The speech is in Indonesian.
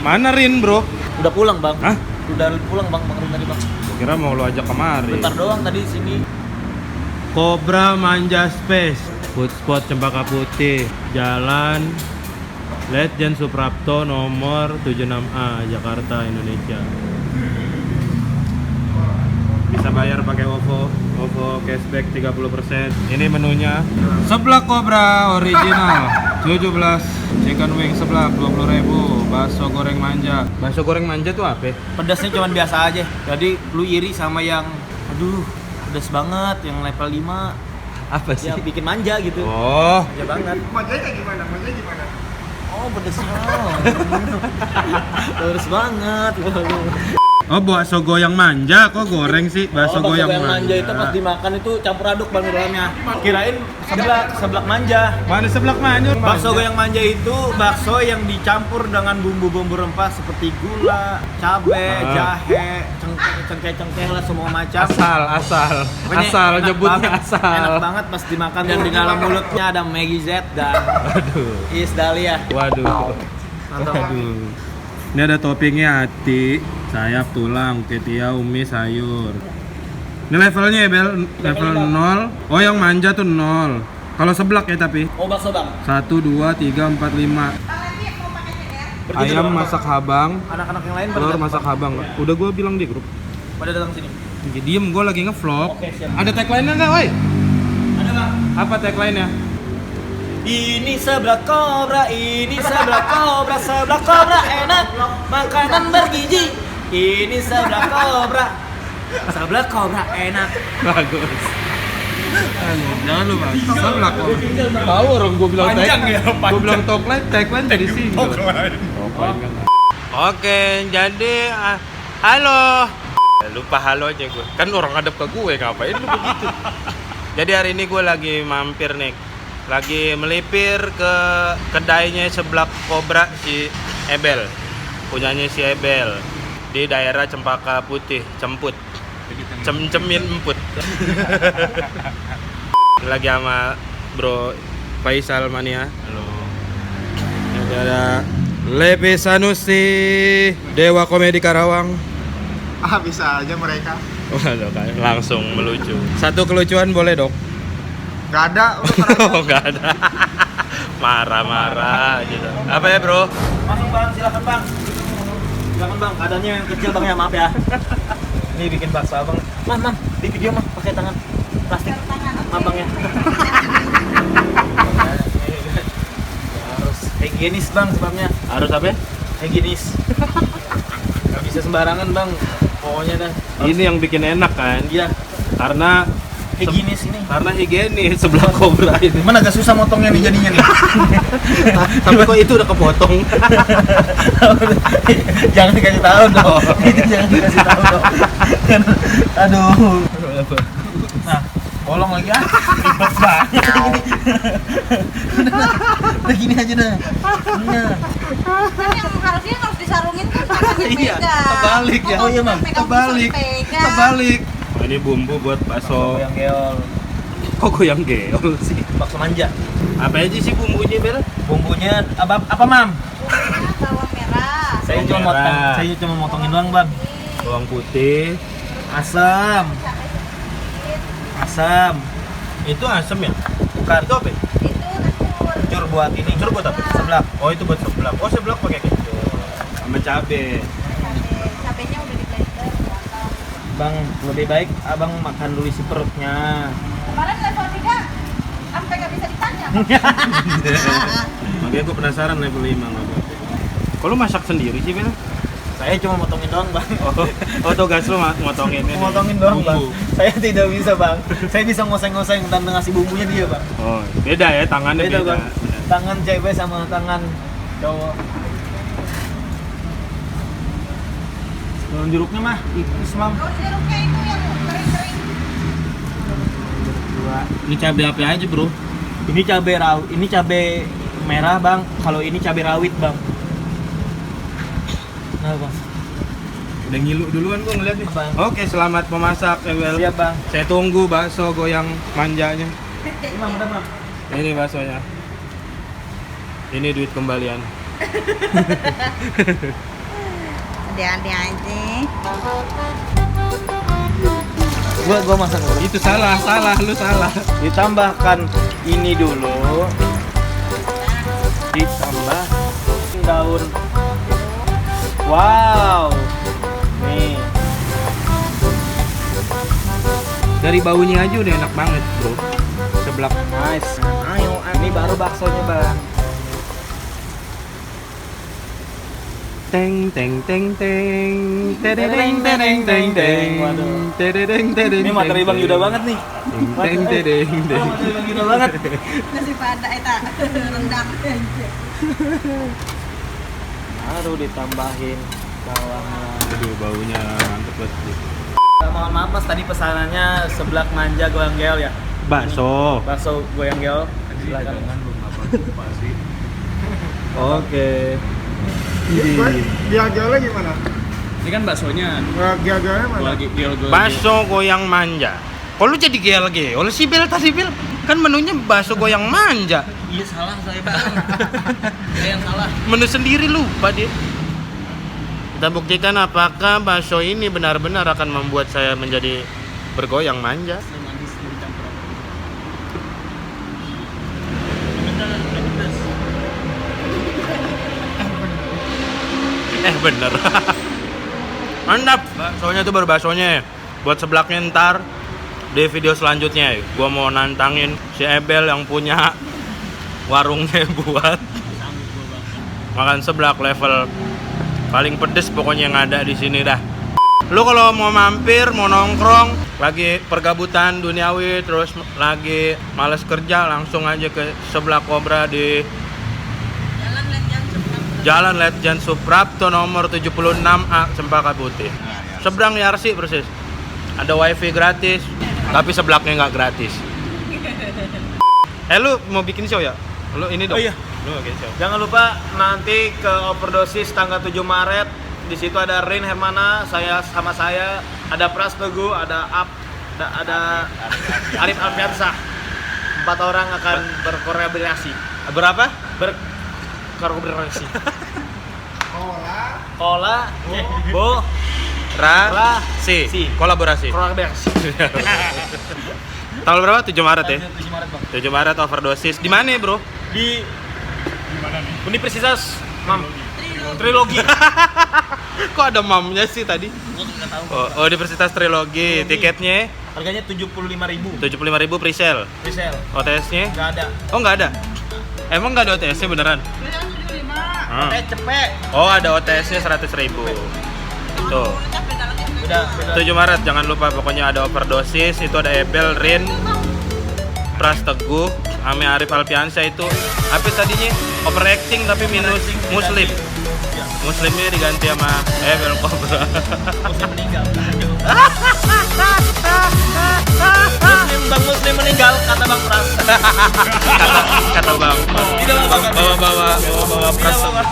Mana Rin, bro? Udah pulang, Bang. Hah? Udah pulang, Bang. Bang Rin tadi, Bang. Gua kira mau lo ajak kemari. Bentar doang tadi di sini. Cobra Manja Space, food spot Cempaka Putih, Jalan Letjen Suprapto nomor 76A, Jakarta, Indonesia. Bisa bayar pakai OVO cashback 30%. Ini menunya. Seblak Cobra original 17, chicken wing seblak 20.000, bakso goreng manja. Bakso goreng manja tuh apa? Pedasnya cuma biasa aja. Jadi lu iri sama yang aduh, pedas banget yang level 5. Apa sih? Ya bikin manja gitu. Oh, Ya banget. Manjanya gimana? Manjanya gimana? Oh, pedasnya. Pedas banget. oh bakso goyang manja, kok goreng sih? Bakso goyang manja. Itu pas dimakan itu campur aduk Bang di dalamnya. Kirain seblak manja. Mana seblak manja? Bakso goyang manja itu bakso yang dicampur dengan bumbu-bumbu rempah seperti gula, cabai, jahe, cengkeh lah semua macam. Asal Pokoknya enak nyebutnya banget, asal. Enak banget pas dimakan dan di dalam mulutnya ada Maggie Z dan Is Dahlia. Waduh. Mantap. Waduh. Ini ada toppingnya hati, sayap, tulang, titiau, umi, sayur. Ini levelnya ya Bel, level 0. Oh yang manja tuh 0. Kalau seblak ya tapi. Oh bakso Bang. 1, 2, 3, 4, 5. Ayam masak habang, Anak-anak yang lain telur pada masak habang. Udah gua bilang di grup. pada datang sini. Diem, gua lagi ngevlog. Oke, siap. Ada tagline-nya nggak, woi? Ada Bang. Apa tagline-nya? Ini seblak kobra, seblak kobra enak, makanan bergizi. Ini seblak kobra enak. Bagus. Jangan lupa, seblak kok. Tahu orang gua bilang Panjang ya, panjang. Gua bilang tagline dari sini. Oke, jadi halo. Lupa halo aja gue. Kan orang hadap ke gue, ngapain lu begitu? Jadi hari ini gue lagi mampir nih. Lagi melipir ke kedainya seblak Cobra si Ebel. Punyanya si Ebel di daerah Cempaka Putih, Cemput. Cem-cemin emput. Lagi sama Bro Faisal Mania. Halo. Ada Levi Sanusi, Dewa Komedi Karawang. Ah, bisa aja mereka. Waduh, kan langsung melucu. Satu kelucuan boleh, Dok? Gak ada. Oh, enggak ada. Marah-marah gitu. Apa ya, Bro? Masuk Bang, silakan Bang. Silakan Bang, keadaannya yang kecil Bang ya, maaf ya. Ini bikin bakso Abang. Mam, di video mah pakai tangan plastik. Maaf Bang ya. Harus higienis Bang sebabnya. Harus apa? Higienis. Gak bisa sembarangan Bang. Pokoknya dah. Ini yang bikin enak kan? Iya. Karena Higienis ini. karena higienis sebelah Cobra ini. Mana agak susah motongnya nih jadinya nih. Tapi kok itu udah kepotong? Jangan dikasih tahu dong. Itu jangan dikasih tahu dong. Aduh. Nah, bolong lagi ah. Ribet banget ini. Udah gini aja dah. Nah. Kan yang harusnya harus disarungin kan tangannya Iya, pegang. terbalik ya. Kok Oh iya, cuma Mam. pegang Terbalik. bisa pegang? Terbalik. Oh, ini bumbu buat bakso. Yang geol. Kok goyang geol sih? Bakso manja. Apa aja sih bumbunya, Bel? Bumbunya apa Mam? Bumbunya bawang merah. Saya cuma motongin doang, Bang. Bawang putih. Asam. Itu asam ya? Bukan. Itu apa? Itu telur. Cur buat ini. Cur buat apa? Seblak. Oh, itu buat seblak. Oh, seblak pakai kecap. Sama cabe. Cabenya udah di-blender. potong. Bang, lebih baik Abang makan dulu isi perutnya. Kemarin level 3 sampai gak bisa ditanya. Makanya gue penasaran level 5 nggak apa. Kalau masak sendiri sih, Bel? Saya cuma motongin doang, Bang. Oh, tugas lu motongin ini. Motongin doang, Bang. Bumbu. Saya tidak bisa, Bang. Saya bisa ngoseng-ngoseng dan ngasih bumbunya dia, Bang. Oh, beda ya, tangannya Beda, beda. Bang. Tangan cewek sama tangan cowok. Daun jeruknya mah tipis, Bang. Daun jeruknya itu yang kering-kering. Ini cabe apa aja, Bro? Ini cabai merah, Bang. Kalau ini cabai rawit, Bang. Nah, Bang. Udah ngilu duluan gua ngeliat nih. Bang. Oke, selamat memasak, Ebel. Siap, Bang. Saya tunggu bakso goyang manjanya. Ini, Bang, udah, Bang. Ini baksonya. Ini duit kembalian. Ada-ada aja. Gua masak dulu. Itu salah, lu salah. Ditambahkan ini dulu. Ditambah daun. Wow. Nih. Dari baunya aja udah enak banget, bro. Seblak. Nice. Ayo, ini baru baksonya, Bang. Teng teng teng teng tereng tereng teng teng Waduh. tereng tereng. Ini materi Bang Yuda banget nih. Teng tereng teng. Materi Bang Yuda banget. Nasi pada eta rendang. Baru ditambahin bawangnya. Aduh, baunya mantep banget. Mohon maaf Mas, tadi pesanannya seblak manja goyang gel ya. Bakso. Bakso goyang gel. Silakan. Oke. Gel-gelnya gimana? Ini kan baksonya. Gel-gelnya mana? Lagi gel-gel. Bakso goyang manja. Kok lu jadi GLG? Oleh si Bel tadi Bel. Kan menunya bakso goyang manja. Iya salah saya Bang. Saya yang salah. Menu sendiri lupa dia. Kita buktikan apakah bakso ini benar-benar akan membuat saya menjadi bergoyang manja. Saya manis dicampur. Bener. Mantap. Baksonya tuh baru baksonya. Buat seblaknya ntar di video selanjutnya. Gua mau nantangin si Ebel yang punya warungnya buat makan seblak level paling pedes pokoknya yang ada di sini dah. Lu kalau mau mampir, mau nongkrong, lagi pergabutan duniawi, terus lagi males kerja, langsung aja ke Seblak Kobra di Jalan Letjen Suprapto nomor 76A Cempaka Putih. Seberang Yarsi persis. Ada wifi gratis, tapi seblaknya nggak gratis. Lu mau bikin show ya? Lu ini dong. Oh iya. Lu mau bikin show. Jangan lupa nanti ke Overdosis tanggal 7 Maret. Di situ ada Rin Hermana, saya ada Pras Teguh, ada Arif Alfiansah. 4 orang akan berkolaborasi. Berapa? Berkolaborasi. Kola, Bo, Si. Si. Kolaborasi. kolaborasi. Tanggal berapa? 7 Maret ya? 7 Maret, Bang. 7 Maret Overdosis. Di mana, Bro? Di Universitas Trilogi. Kok ada mamnya sih tadi? Oh, Universitas Trilogi. Tiketnya Harganya 75.000. 75.000 pre-sale. Resell. OTS-nya? Enggak ada. Oh, nggak ada. Emang nggak ada OTS-nya beneran? Cepet. Oh, ada OTS-nya 100.000. Tuh. Udah. 7 Maret jangan lupa, pokoknya ada Overdosis, itu ada Ebel, Rin, Pras Teguh, Ame Arif Alfiansyah itu. Apa tadinya? Overacting tapi minus Muslim. Muslimnya diganti sama Ebel Kobra. Muslim meninggal. Bang Muslim meninggal, kata Bang Pras. kata Bang. Tidak, Bang. Bawa Pras. Tidak, Bang.